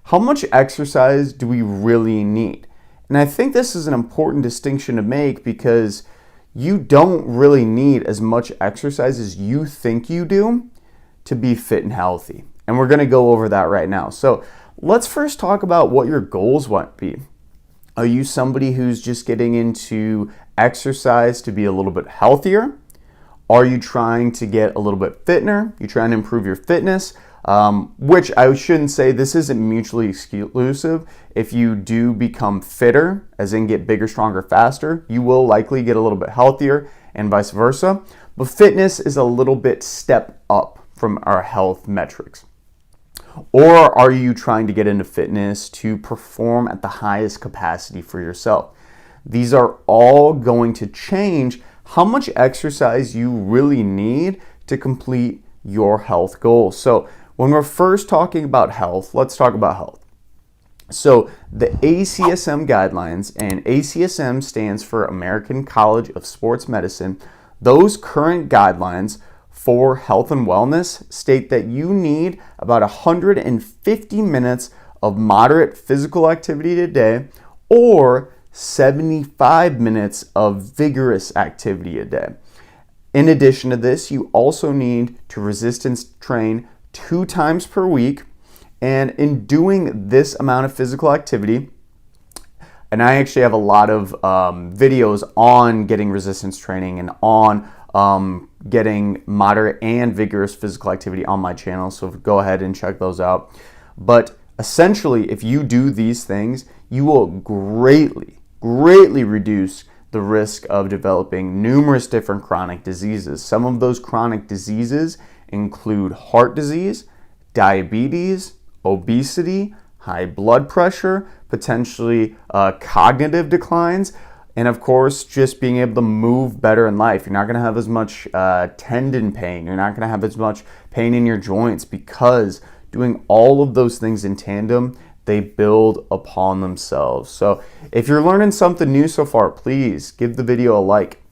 how much exercise do we really need? And I think this is an important distinction to make because you don't really need as much exercise as you think you do to be fit and healthy. And we're going to go over that right now. So let's first talk about what your goals might be. Are you somebody who's just getting into exercise to be a little bit healthier? Are you trying to get a little bit fitter? You're trying to improve your fitness, which I shouldn't say this isn't mutually exclusive. If you do become fitter, as in get bigger, stronger, faster, you will likely get a little bit healthier and vice versa. But fitness is a little bit step up from our health metrics. Or are you trying to get into fitness to perform at the highest capacity for yourself? These are all going to change how much exercise you really need to complete your health goals. So when we're first talking about health, let's talk about health. So the ACSM guidelines, and ACSM stands for American College of Sports Medicine, those current guidelines for health and wellness state that you need about 150 minutes of moderate physical activity a day or 75 minutes of vigorous activity a day. In addition to this, you also need to resistance train 2 times per week. And in doing this amount of physical activity, and I actually have a lot of videos on getting resistance training and on getting moderate and vigorous physical activity on my channel, so go ahead and check those out. But essentially, if you do these things, you will greatly reduce the risk of developing numerous different chronic diseases. Some of those chronic diseases include heart disease, diabetes, obesity, high blood pressure, potentially cognitive declines, and of course, just being able to move better in life. You're not going to have as much tendon pain. You're not going to have as much pain in your joints because doing all of those things in tandem, they build upon themselves. So if you're learning something new so far, please give the video a like.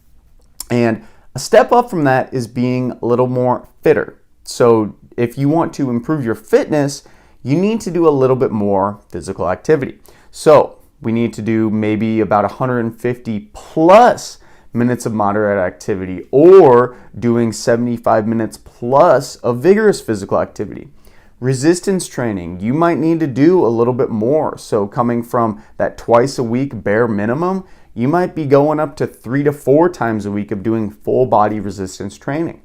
And a step up from that is being a little more fitter. So if you want to improve your fitness, you need to do a little bit more physical activity. So we need to do maybe about 150 plus minutes of moderate activity or doing 75 minutes plus of vigorous physical activity. Resistance training, you might need to do a little bit more. So coming from that twice a week bare minimum, you might be going up to 3 to 4 times a week of doing full body resistance training.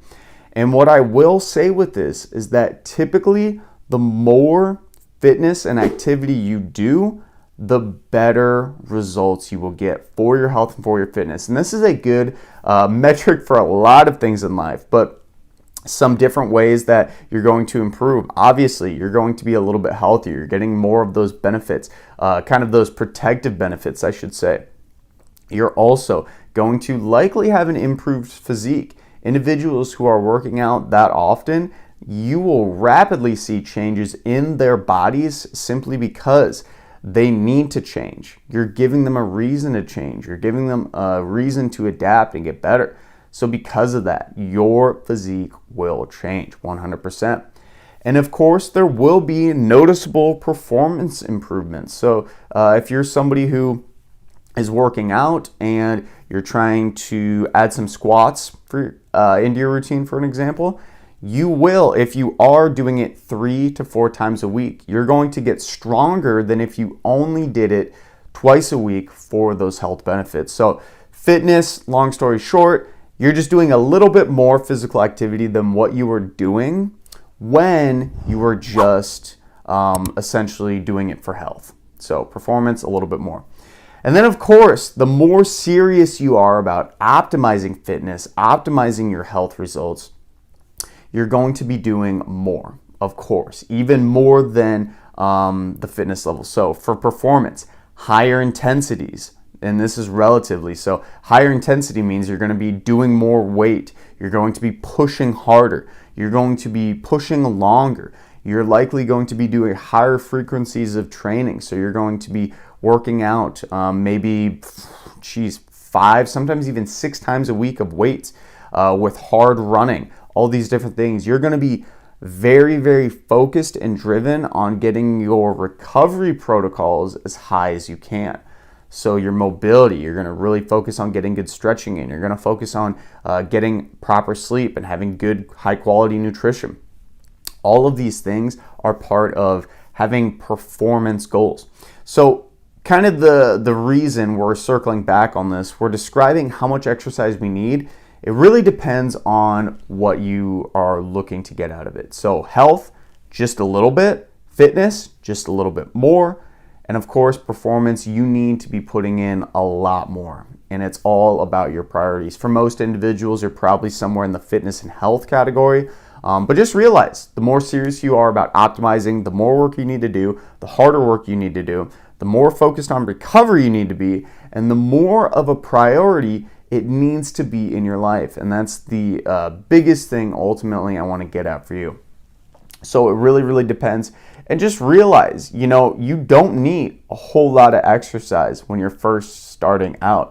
And what I will say with this is that typically the more fitness and activity you do, the better results you will get for your health and for your fitness. And this is a good metric for a lot of things in life, but some different ways that you're going to improve. Obviously, you're going to be a little bit healthier. You're getting more of those benefits, kind of those protective benefits, I should say. You're also going to likely have an improved physique. Individuals who are working out that often, you will rapidly see changes in their bodies simply because they need to change. You're giving them a reason to change. You're giving them a reason to adapt and get better. So because of that, your physique will change 100%. And of course, there will be noticeable performance improvements. So if you're somebody who is working out and you're trying to add some squats into your routine, for an example, you will, if you are doing it 3 to 4 times a week, you're going to get stronger than if you only did it twice a week for those health benefits. So fitness, long story short, you're just doing a little bit more physical activity than what you were doing when you were just essentially doing it for health. So performance, a little bit more. And then of course, the more serious you are about optimizing fitness, optimizing your health results, you're going to be doing more, of course, even more than the fitness level. So for performance, higher intensities, and this is relatively, so higher intensity means you're going to be doing more weight, you're going to be pushing harder, you're going to be pushing longer, you're likely going to be doing higher frequencies of training, so you're going to be working out maybe 5, sometimes even 6 times a week of weights with hard running, all these different things. You're going to be very, very focused and driven on getting your recovery protocols as high as you can. So your mobility, you're going to really focus on getting good stretching in. You're going to focus on getting proper sleep and having good, high quality nutrition. All of these things are part of having performance goals. So kind of the reason we're circling back on this, we're describing how much exercise we need. It really depends on what you are looking to get out of it. So health, just a little bit. Fitness, just a little bit more. And of course, performance, you need to be putting in a lot more. And it's all about your priorities. For most individuals, you're probably somewhere in the fitness and health category. But just realize, the more serious you are about optimizing, the more work you need to do, the harder work you need to do, the more focused on recovery you need to be, and the more of a priority it needs to be in your life. And that's the biggest thing ultimately I want to get at for you. So it really, really depends. And just realize, you don't need a whole lot of exercise when you're first starting out.